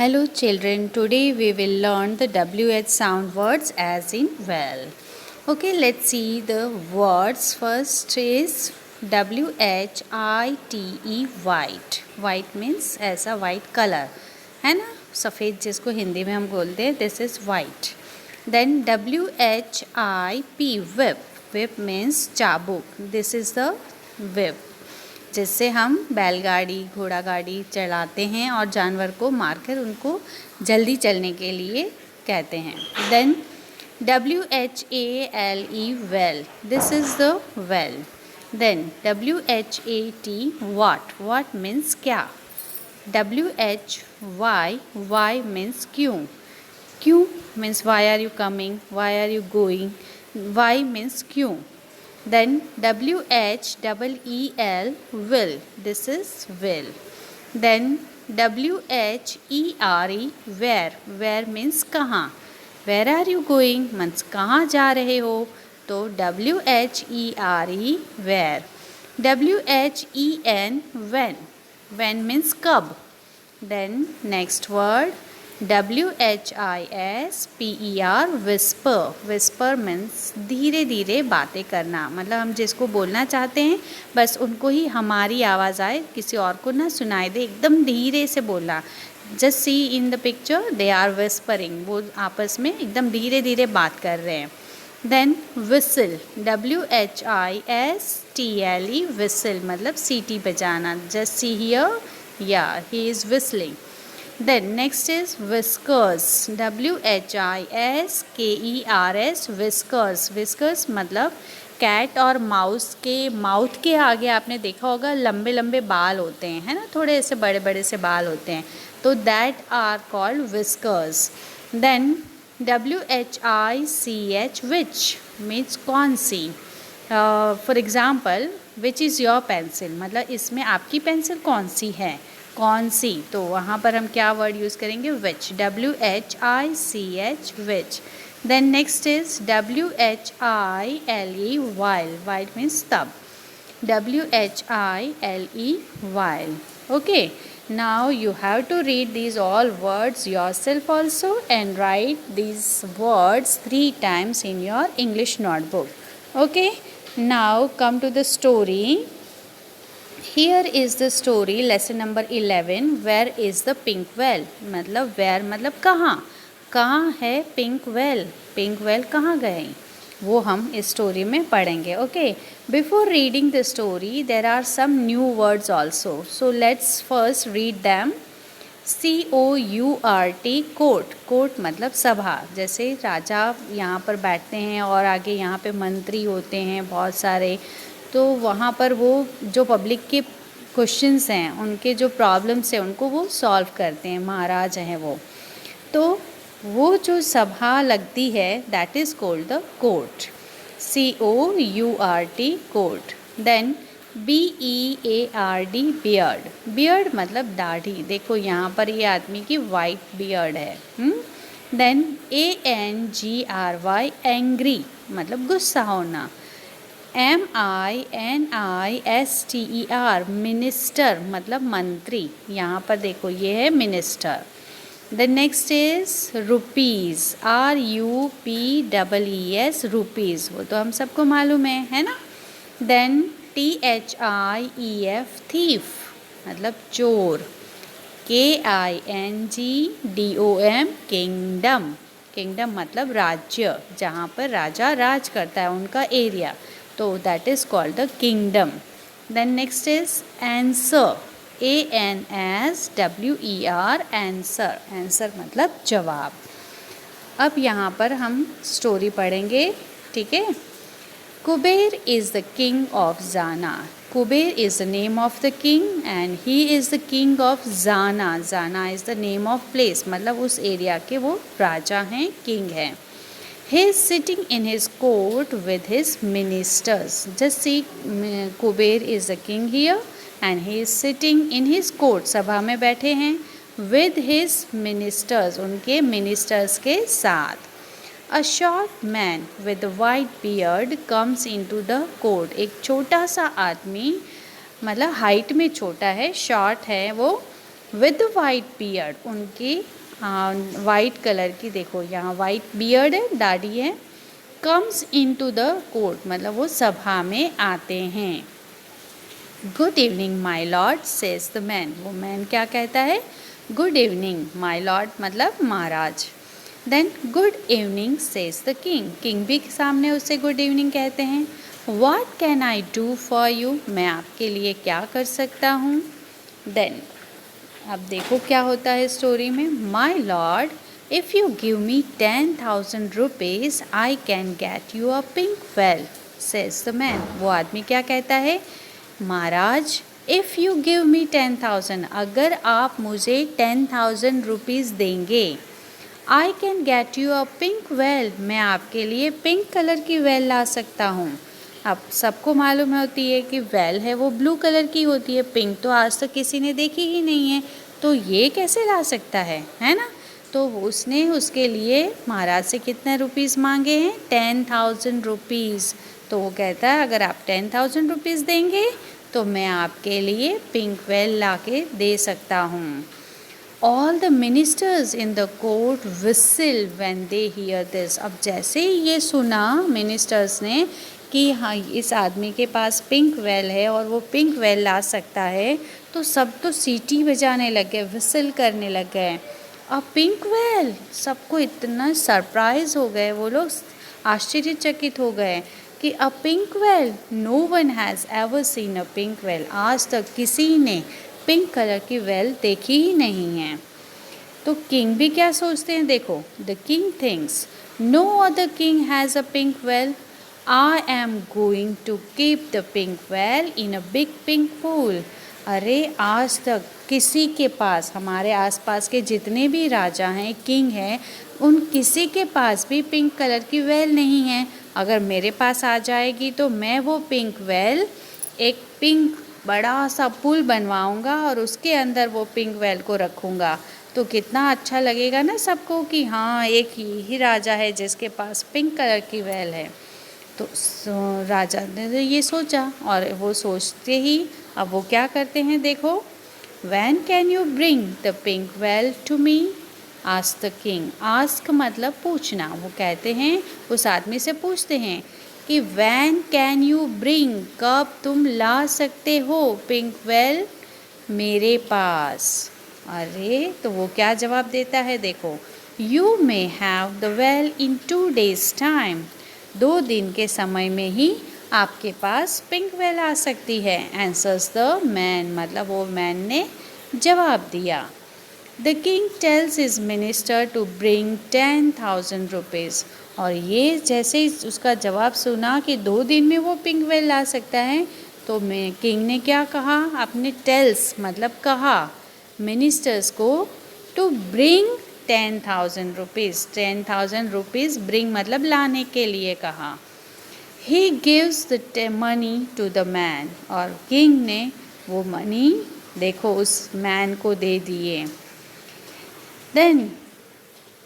Hello children, today we will learn the WH sound words as in well. Okay, let's see the words. First is WHITE white. White means ऐसा white color है ना, सफ़ेद जिसको हिंदी में हम बोलते हैं, this is white. Then WHIP whip. Whip means चाबुक. This is the whip. जिससे हम बैलगाड़ी घोड़ा गाड़ी चलाते हैं और जानवर को मारकर उनको जल्दी चलने के लिए कहते हैं. Then WHALE well. This is the well. Then WHAT what. What means क्या. WHY means क्यों. क्यों means why are you coming, why are you going. Why means क्यों. Then WHEEL will. This is will. Then WHERE where. Where means कहाँ. Where are you going means कहाँ जा रहे हो. तो WHERE where. WHEN when. When means कब. Then next word WHISPER whisper. Whisper means धीरे धीरे बातें करना, मतलब हम जिसको बोलना चाहते हैं बस उनको ही हमारी आवाज़ आए, किसी और को ना सुनाई दे, एकदम धीरे से बोलना. Just see in the picture they are whispering. वो आपस में एकदम धीरे धीरे बात कर रहे हैं. Then whistle. WHISTLE विसल मतलब सीटी बजाना. जस्ट सी हियर, या he is whistling. Then next is whiskers. WHISKERS whiskers. Whiskers मतलब कैट और माउस के माउथ के आगे आपने देखा होगा लंबे लंबे बाल होते हैं, है ना, थोड़े ऐसे बड़े बड़े से बाल होते हैं, तो that are called whiskers. Then WHICH which means कौन सी. For example which is your pencil मतलब इसमें आपकी पेंसिल कौन सी है, कौन सी. तो वहाँ पर हम क्या वर्ड यूज़ करेंगे, which. WHICH which. Then next is WHILE while. While means तब. WHILE while. Okay, now you have to read these all words yourself also and write these words 3 times in your English notebook. Okay, now come to the story. Here is the story, lesson number 11. Where is the pink well. मतलब where मतलब कहाँ. कहाँ है pink well. pink well कहाँ गए, वो हम इस स्टोरी में पढ़ेंगे. Okay, before reading the story there are some new words also, so let's first read them. COURT court. Court मतलब सभा. जैसे राजा यहाँ पर बैठते हैं और आगे यहाँ पे मंत्री होते हैं बहुत सारे, तो वहाँ पर वो जो पब्लिक के क्वेश्चंस हैं, उनके जो प्रॉब्लम्स हैं उनको वो सॉल्व करते हैं, महाराज हैं वो. तो वो जो सभा लगती है that is called the court. COURT court. Then BEARD beard. Beard मतलब दाढ़ी. देखो यहाँ पर ये आदमी की वाइट बियर्ड है. देन ANGRY एंग्री मतलब गुस्सा होना. MINISTER मिनिस्टर मतलब मंत्री. यहाँ पर देखो ये है minister. The next is rupees. RUPEES rupees, वो तो हम सबको मालूम है ना. देन THIEF थीफ मतलब चोर. KINGDOM kingdom. किंगडम मतलब राज्य, जहाँ पर राजा राज करता है, उनका एरिया, तो that is called the kingdom. Then next is answer. ANSWER answer. Answer मतलब जवाब. अब यहाँ पर हम स्टोरी पढ़ेंगे, ठीक है. Kuber is the king of Jana. Kuber is the name of the king and he is the king of Jana. Jana is the name of place, मतलब उस एरिया के वो राजा हैं, किंग हैं. He is sitting in his court with his ministers. Just see, Kuber is the king here and he is sitting in his court. सभा में बैठे हैं with his ministers, उनके ministers के साथ. A short man with a white beard comes into the court. एक छोटा सा आदमी, मतलब हाइट में छोटा है, शॉर्ट है वो, विद वाइट बियर्ड, उनकी वाइट कलर की, देखो यहाँ वाइट बियर्ड है, दाढ़ी है, comes in to the court, मतलब वो सभा में आते हैं। Good evening my lord says the man, वो मैन क्या कहता है, गुड इवनिंग माई लॉर्ड मतलब महाराज। Then good evening says the king, king भी सामने उससे गुड इवनिंग कहते हैं। What can I do for you, मैं आपके लिए क्या कर सकता हूँ। देन अब देखो क्या होता है स्टोरी में, my lord if you give me 10,000 rupees I can get you a pink well says the man, वो आदमी क्या कहता है, महाराज इफ़ यू गिव मी 10,000, अगर आप मुझे 10,000 रुपीज़ देंगे, I can get you a pink well, मैं आपके लिए पिंक कलर की वेल ला सकता हूँ। अब सबको मालूम होती है कि वेल है वो ब्लू कलर की होती है, पिंक तो आज तक किसी ने देखी ही नहीं है, तो ये कैसे ला सकता है ना। तो उसने उसके लिए महाराज से कितने रुपीज़ मांगे हैं, 10,000 रुपीज़। तो वो कहता है अगर आप 10,000 रुपीज़ देंगे तो मैं आपके लिए पिंक वेल ला के दे सकता हूँ। All the ministers in the court whistle when they hear this. अब जैसे ही ये सुना मिनिस्टर्स ने कि हाँ इस आदमी के पास पिंक वेल है और वो पिंक वेल ला सकता है, तो सब तो सीटी बजाने लग गए, विसल करने लग गए। अब पिंक वेल, सबको इतना सरप्राइज हो गए, वो लोग आश्चर्यचकित हो गए कि a pink whale, no one has ever seen a pink whale, आज तक किसी ने पिंक कलर की वेल देखी ही नहीं है। तो किंग भी क्या सोचते हैं, देखो, the king thinks no other king has a pink whale, I am going to keep the pink whale in a big pink pool. अरे आज तक किसी के पास, हमारे आसपास के जितने भी राजा हैं, किंग हैं, उन किसी के पास भी पिंक कलर की वेल नहीं है। अगर मेरे पास आ जाएगी तो मैं वो पिंक वेल एक पिंक बड़ा सा पुल बनवाऊंगा और उसके अंदर वो पिंक वेल को रखूंगा, तो कितना अच्छा लगेगा ना सबको कि हाँ एक ही राजा है जिसके पास पिंक कलर की वेल है। तो राजा ने तो ये सोचा और वो सोचते ही अब वो क्या करते हैं, देखो, when can you bring the pink whale to me ask the king, ask मतलब पूछना, वो कहते हैं उस आदमी से पूछते हैं कि वैन कैन यू ब्रिंग, कब तुम ला सकते हो पिंक वेल मेरे पास। अरे तो वो क्या जवाब देता है, देखो, you may have the well in 2 days time, 2 दिन के समय में ही आपके पास पिंक वेल आ सकती है। आंसर्स द मैन, मतलब वो मैन ने जवाब दिया। The king tells his minister to bring 10,000 rupees, और ये जैसे ही उसका जवाब सुना कि 2 दिन में वो पिंक वेल ला सकता है, तो मैं किंग ने क्या कहा, अपने टेल्स मतलब कहा मिनिस्टर्स को to bring 10,000 rupees, 10,000 rupees bring मतलब लाने के लिए कहा। He gives the money to the man, और किंग ने वो मनी देखो उस मैन को दे दिए। Then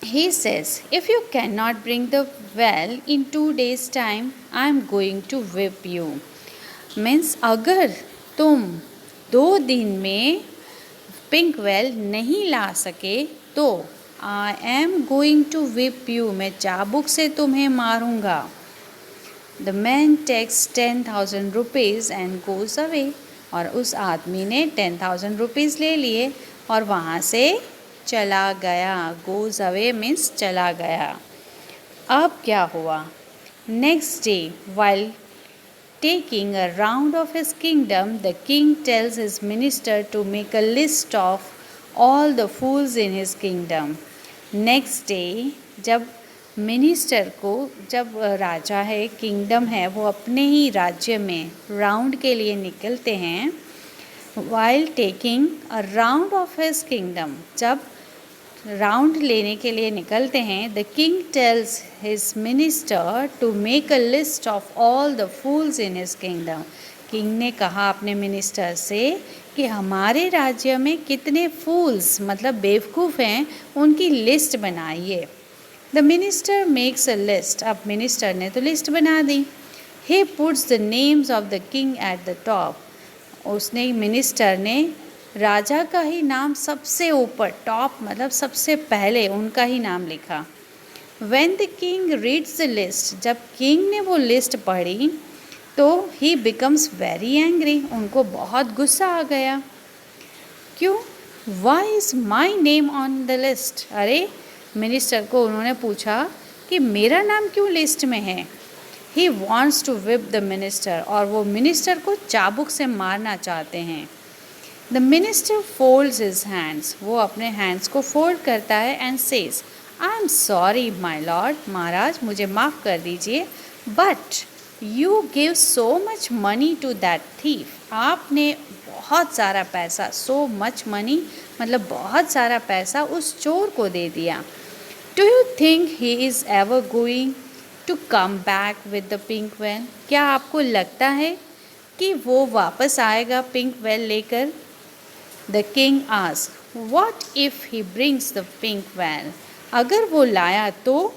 he says, if you cannot bring the well in 2 days time, I am going to whip you. Means अगर तुम 2 दिन में पिंक वेल नहीं ला सके तो I am going to whip you, मैं चाबुक से तुम्हें मारूंगा। The man takes 10,000 rupees and goes away, और उस आदमी ने 10,000 रुपीज़ ले लिए और वहाँ से चला गया। goes away means चला गया। अब क्या हुआ, next day while taking a round of his kingdom, the king tells his minister to make a list of all the fools in his kingdom. Next day जब मिनिस्टर को, जब राजा है, kingdom है, वो अपने ही राज्य में राउंड के लिए निकलते हैं, while taking a round of his kingdom, जब राउंड लेने के लिए निकलते हैं, the king tells his minister to make a list of all the fools in his kingdom. King ने कहा अपने मिनिस्टर से कि हमारे राज्य में कितने फूल्स मतलब बेवकूफ़ हैं, उनकी लिस्ट बनाइए। The minister makes a list, अब मिनिस्टर ने तो लिस्ट बना दी। He puts the names of the king at the top, उसने मिनिस्टर ने राजा का ही नाम सबसे ऊपर, टॉप मतलब सबसे पहले उनका ही नाम लिखा। When the king reads the list, जब किंग ने वो लिस्ट पढ़ी तो he becomes very angry, उनको बहुत गुस्सा आ गया। क्यों? Why is my name on the list? अरे मिनिस्टर को उन्होंने पूछा कि मेरा नाम क्यों लिस्ट में है। He wants to whip the minister, और वो मिनिस्टर को चाबुक से मारना चाहते हैं। The minister folds his hands, वो अपने हैंड्स को फोल्ड करता है and says, I am sorry my lord, महाराज मुझे माफ़ कर दीजिए, but you give so much money to that thief, आपने बहुत सारा पैसा, so much money मतलब बहुत सारा पैसा उस चोर को दे दिया। Do you think he is ever going to come back with the pink well? क्या आपको लगता है कि वो वापस आएगा पिंक वेल लेकर? The king asked, What if he brings the pink well? अगर वो लाया तो?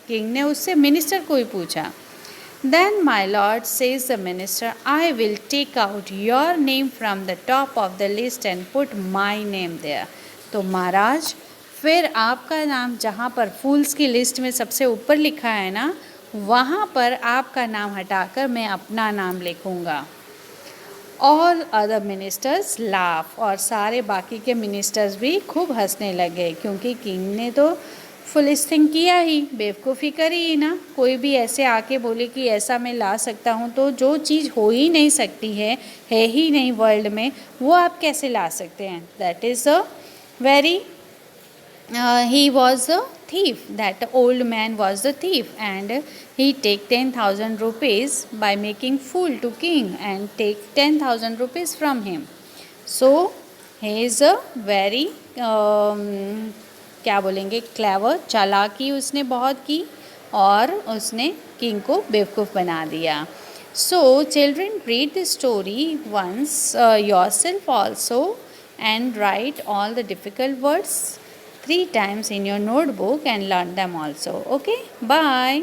किंग ने उससे मिनिस्टर को ही पूछा। Then my lord, says the minister, I will take out your name from the top of the list and put my name there. तो महाराज फिर आपका नाम जहाँ पर फूल्स की लिस्ट में सबसे ऊपर लिखा है ना, वहाँ पर आपका नाम हटाकर मैं अपना नाम लिखूँगा। ऑल अदर मिनिस्टर्स लाफ, और सारे बाकी के मिनिस्टर्स भी खूब हंसने लगे, क्योंकि किंग ने तो फुलिश थिंग किया ही, बेवकूफ़ी करी ही ना। कोई भी ऐसे आके बोले कि ऐसा मैं ला सकता हूँ, तो जो चीज़ हो ही नहीं सकती है ही नहीं वर्ल्ड में, वो आप कैसे ला सकते हैं। That is a very he was a thief, that old man was the thief, and he take 10,000 rupees by making fool to king and take 10,000 rupees from him. So he is a very क्या बोलेंगे, clever, चालाकी उसने बहुत की और उसने king को बेवकूफ़ बना दिया। So children, read the story once yourself also and write all the difficult words 3 times in your notebook and learn them also. Okay, bye.